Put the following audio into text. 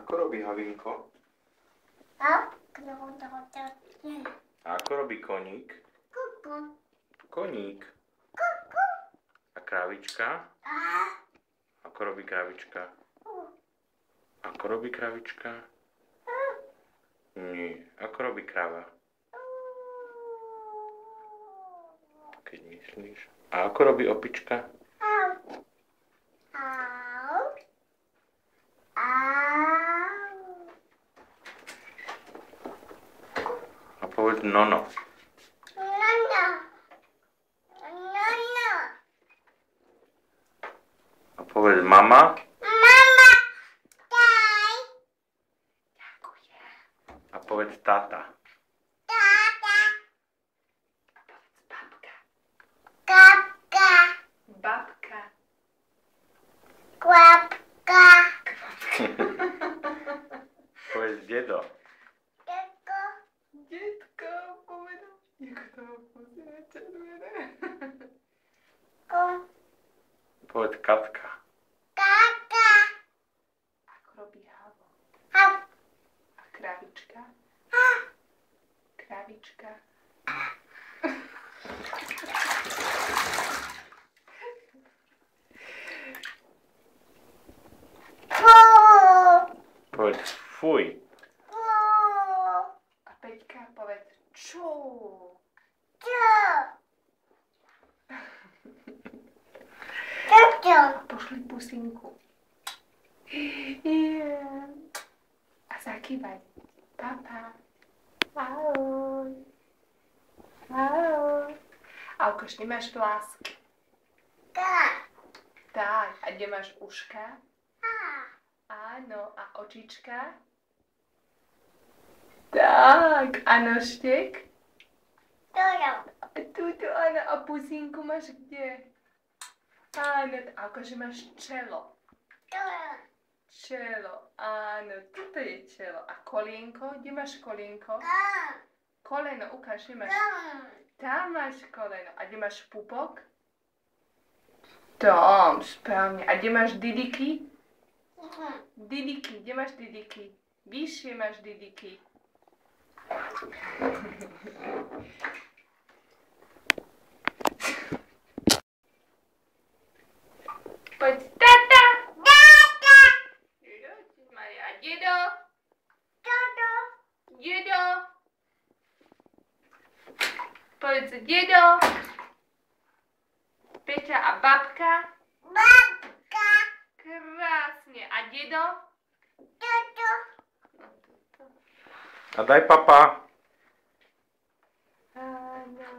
Ako robí Havinko? A ako robí koník? Koník. A kravička? Ako robí kravička? Ako robí kravička? Nie. Ako robí krava? Keď myslíš. A ako robí opička? A povedz nono. A povedz mama. A povedz tata. Babka. Povedz dedo. Detko, povedal. Jak to pozrie červené. Povedz katka. Ako robí havo. A kravička. Kravička. Povedz fuj. A Peťka povedz čú. A pošli pusinku. Yeah. A zakývaj. Papa. Ahoj. Ahoj. A ukáž, nemáš vlásky. Tak. A kde máš uška? Áno. A očička? Tak. A nožtek? Tuto, áno. A pusinku máš kde? Áno. A ukáž, že máš čelo. Čelo, áno, toto je čelo. A kolienko? Kde máš kolienko? Koleno, ukáž, nemáš. Tam máš koleno. A kde máš pupok? Tam, správne. A kde máš didiky? Didiky, kde máš didiky? Vyššie máš didiky. Poď, tata! Dedo. Dedo. Povedz dedo. Peťa a babka. Krásne. A dedo? A daj papa. Áno.